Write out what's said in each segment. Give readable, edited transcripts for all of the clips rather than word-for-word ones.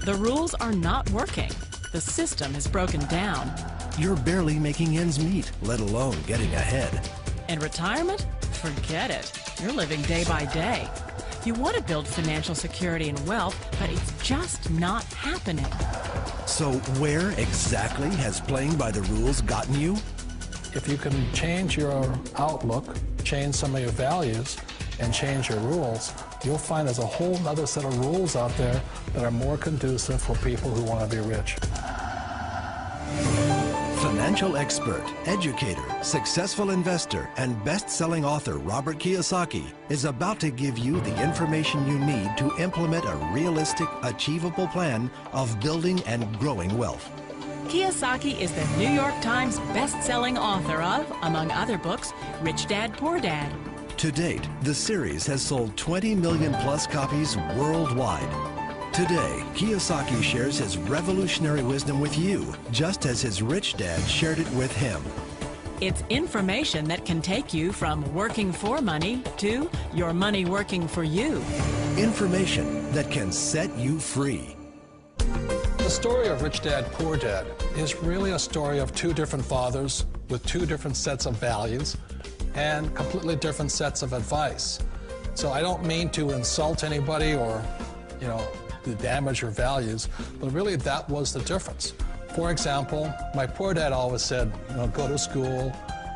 The rules are not working. The system is broken down. You're barely making ends meet, let alone getting ahead. And retirement? Forget it. You're living day by day. You want to build financial security and wealth, but it's just not happening. So where exactly has playing by the rules gotten you? If you can change your outlook, change some of your values, and change your rules, you'll find there's a whole other set of rules out there that are more conducive for people who want to be rich. Financial expert, educator, successful investor, and best-selling author Robert Kiyosaki is about to give you the information you need to implement a realistic, achievable plan of building and growing wealth. Kiyosaki is the New York Times best-selling author of, among other books, Rich Dad, Poor Dad. To date, the series has sold 20 million plus copies worldwide. Today, Kiyosaki shares his revolutionary wisdom with you, just as his rich dad shared it with him. It's information that can take you from working for money to your money working for you. Information that can set you free. The story of Rich Dad, Poor Dad is really a story of two different fathers with two different sets of values and completely different sets of advice. So I don't mean to insult anybody or, to damage your values, but really that was the difference. For example, my poor dad always said, go to school,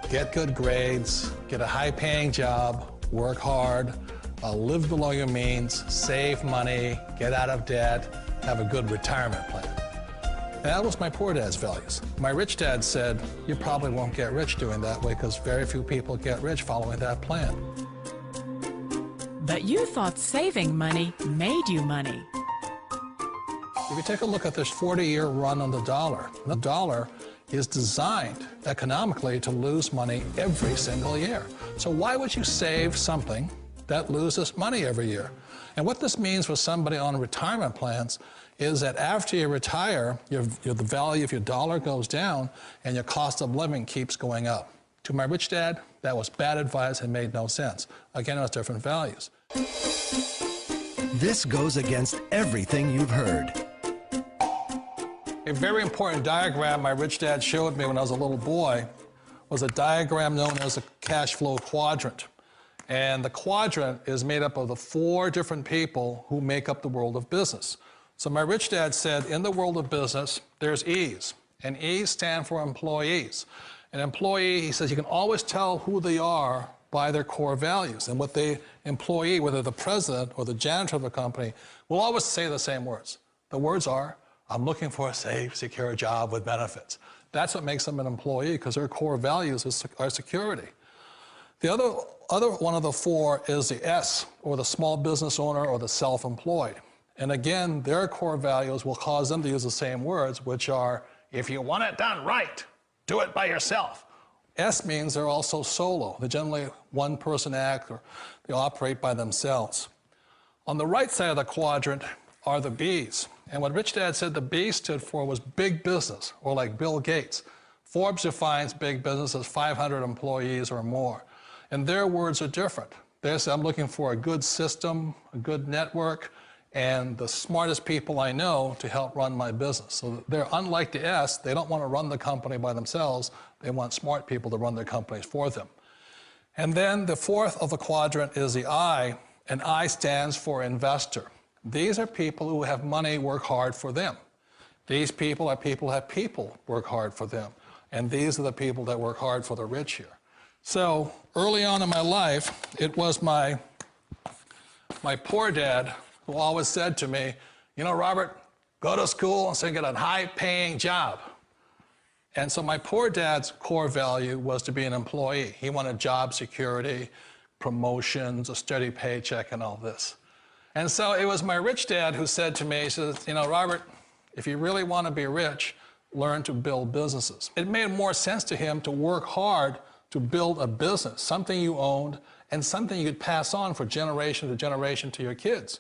get good grades, get a high-paying job, work hard, live below your means, save money, get out of debt, have a good retirement plan. And that was my poor dad's values. My rich dad said, you probably won't get rich doing that way because very few people get rich following that plan. But you thought saving money made you money. If you take a look at this 40-year run on the dollar is designed economically to lose money every single year. So why would you save something that loses money every year? And what this means for somebody on retirement plans is that after you retire, the value of your dollar goes down and your cost of living keeps going up. To my rich dad, that was bad advice and made no sense. Again, it was different values. This goes against everything you've heard. A very important diagram my rich dad showed me when I was a little boy was a diagram known as a cash flow quadrant. And the quadrant is made up of the 4 different people who make up the world of business. So my rich dad said, in the world of business, there's E's, and E's stand for employees. An employee, he says, you can always tell who they are by their core values. And what the employee, whether the president or the janitor of the company, will always say the same words. The words are, I'm looking for a safe, secure job with benefits. That's what makes them an employee, because their core values are security. The other one of the 4 is the S, or the small business owner or the self-employed. And again, their core values will cause them to use the same words, which are, if you want it done right, do it by yourself. S means they're also solo. They're generally one-person act, or they operate by themselves. On the right side of the quadrant are the B's. And what Rich Dad said the B stood for was big business, or like Bill Gates. Forbes defines big business as 500 employees or more. And their words are different. They say, I'm looking for a good system, a good network, and the smartest people I know to help run my business. So they're unlike the S. They don't want to run the company by themselves. They want smart people to run their companies for them. And then the 4th of the quadrant is the I, and I stands for investor. These are people who have money work hard for them. These people are people who have people work hard for them. And these are the people that work hard for the rich here. So early on in my life, it was my poor dad who always said to me, Robert, go to school and get a high-paying job. And so my poor dad's core value was to be an employee. He wanted job security, promotions, a steady paycheck, and all this. And so it was my rich dad who said to me, he says, Robert, if you really want to be rich, learn to build businesses. It made more sense to him to work hard to build a business, something you owned, and something you could pass on for generation to generation to your kids.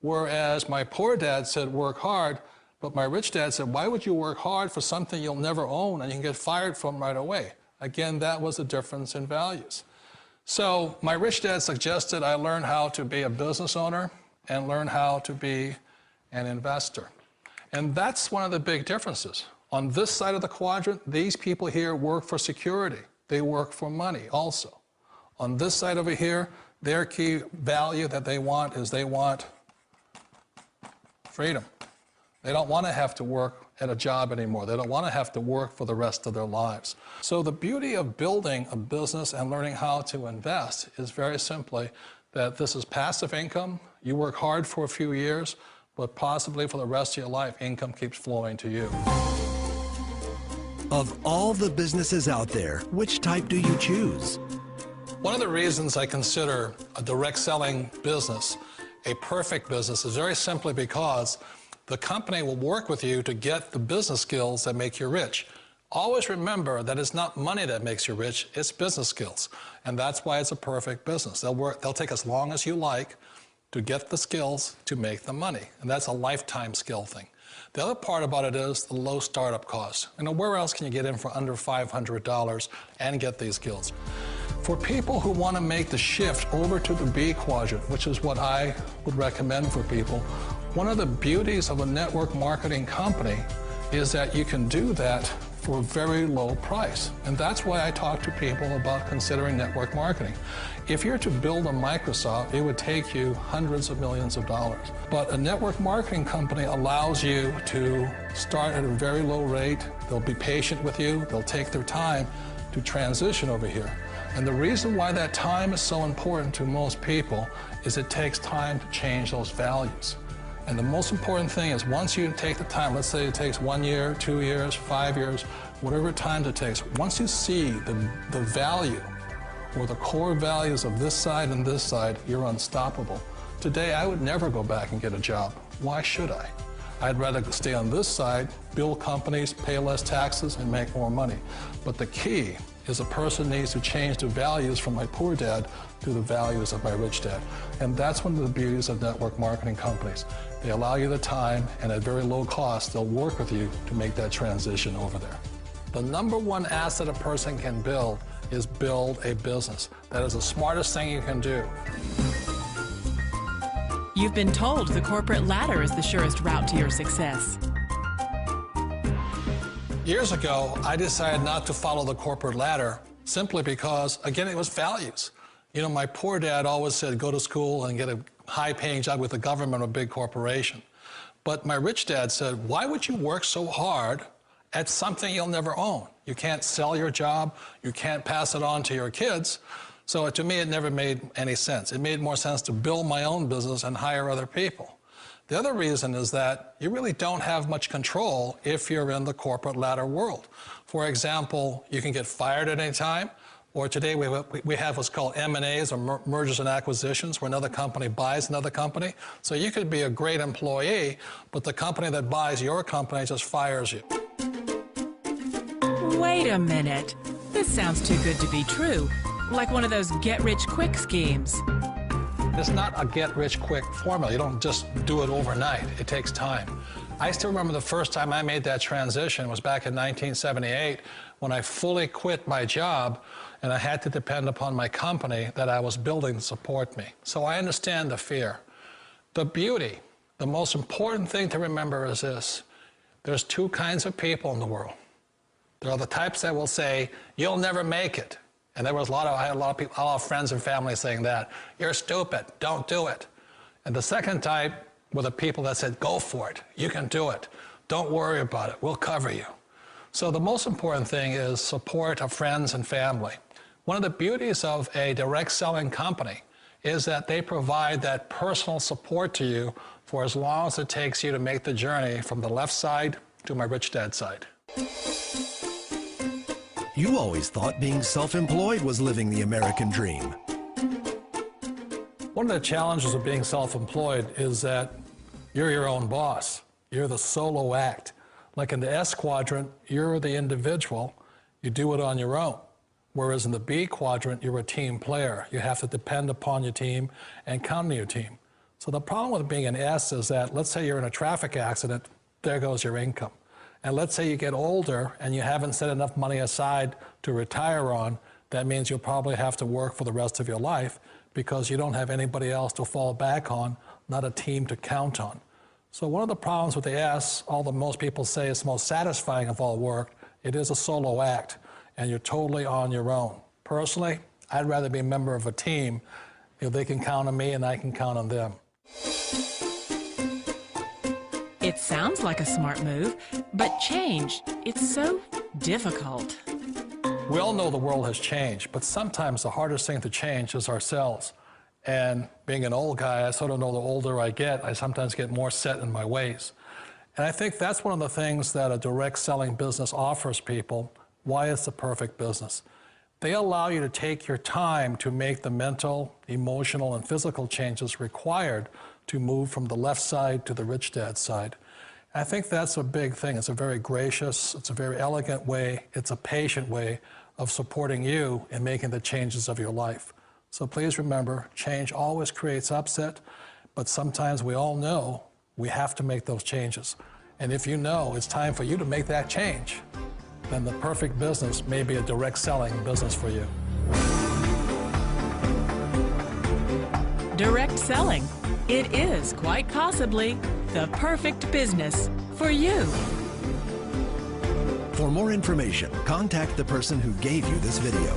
Whereas my poor dad said, work hard, but my rich dad said, why would you work hard for something you'll never own and you can get fired from right away? Again, that was the difference in values. So my rich dad suggested I learn how to be a business owner and learn how to be an investor. And that's one of the big differences. On this side of the quadrant, these people here work for security. They work for money also. On this side over here, their key value that they want is they want freedom. They don't want to have to work at a job anymore. They don't want to have to work for the rest of their lives. So the beauty of building a business and learning how to invest is very simply that this is passive income. You work hard for a few years, but possibly for the rest of your life, income keeps flowing to you. Of all the businesses out there, which type do you choose? One of the reasons I consider a direct selling business a perfect business is very simply because the company will work with you to get the business skills that make you rich. Always remember that it's not money that makes you rich, it's business skills. And that's why it's a perfect business. They'll take as long as you like to get the skills to make the money. And that's a lifetime skill thing. The other part about it is the low startup cost. You know, where else can you get in for under $500 and get these skills? For people who want to make the shift over to the B quadrant, which is what I would recommend for people, one of the beauties of a network marketing company is that you can do that for a very low price. And that's why I talk to people about considering network marketing. If you're to build a Microsoft, it would take you hundreds of millions of dollars. But a network marketing company allows you to start at a very low rate. They'll be patient with you. They'll take their time to transition over here. And the reason why that time is so important to most people is it takes time to change those values. And the most important thing is once you take the time, let's say it takes 1 year, 2 years, 5 years, whatever time it takes, once you see the value or the core values of this side and this side, you're unstoppable. Today, I would never go back and get a job. Why should I? I'd rather stay on this side, build companies, pay less taxes, and make more money. But the key is a person needs to change the values from my poor dad to the values of my rich dad. And that's one of the beauties of network marketing companies. They allow you the time, and at very low cost, they'll work with you to make that transition over there. The number one asset a person can build is build a business. That is the smartest thing you can do. You've been told the corporate ladder is the surest route to your success. Years ago, I decided not to follow the corporate ladder simply because, again, it was values. You know, my poor dad always said, go to school and get a high-paying job with the government or a big corporation. But my rich dad said, why would you work so hard at something you'll never own? You can't sell your job. You can't pass it on to your kids. So to me, it never made any sense. It made more sense to build my own business and hire other people. The other reason is that you really don't have much control if you're in the corporate ladder world. For example, you can get fired at any time, or today we have what's called M&As, or mergers and acquisitions, where another company buys another company. So you could be a great employee, but the company that buys your company just fires you. Wait a minute. This sounds too good to be true. Like one of those get-rich-quick schemes. It's not a get-rich-quick formula. You don't just do it overnight. It takes time. I still remember the first time I made that transition was back in 1978 when I fully quit my job and I had to depend upon my company that I was building to support me. So I understand the fear. The beauty, the most important thing to remember is this. There's two kinds of people in the world. There are the types that will say, you'll never make it. And I had a lot of people, a lot of friends and family saying that. You're stupid, don't do it. And the second type were the people that said, go for it, you can do it. Don't worry about it, we'll cover you. So the most important thing is support of friends and family. One of the beauties of a direct selling company is that they provide that personal support to you for as long as it takes you to make the journey from the left side to my rich dad side. You always thought being self-employed was living the American dream. One of the challenges of being self-employed is that you're your own boss. You're the solo act. Like in the S quadrant, you're the individual. You do it on your own. Whereas in the B quadrant, you're a team player. You have to depend upon your team and count on your team. So the problem with being an S is that, let's say you're in a traffic accident, there goes your income. And let's say you get older and you haven't set enough money aside to retire on, that means you'll probably have to work for the rest of your life because you don't have anybody else to fall back on, not a team to count on. So one of the problems with the S, although most people say it's the most satisfying of all work, it is a solo act, and you're totally on your own. Personally, I'd rather be a member of a team. They can count on me and I can count on them. It sounds like a smart move, but change, it's so difficult. We all know the world has changed, but sometimes the hardest thing to change is ourselves. And being an old guy, I sort of know the older I get, I sometimes get more set in my ways. And I think that's one of the things that a direct selling business offers people, why it's the perfect business. They allow you to take your time to make the mental, emotional, and physical changes required to move from the left side to the rich dad side. And I think that's a big thing. It's a very gracious, it's a very elegant way, it's a patient way of supporting you in making the changes of your life. So please remember, change always creates upset, but sometimes we all know we have to make those changes. And if you know it's time for you to make that change, then the perfect business may be a direct selling business for you. Direct selling. It is quite possibly the perfect business for you. For more information, contact the person who gave you this video.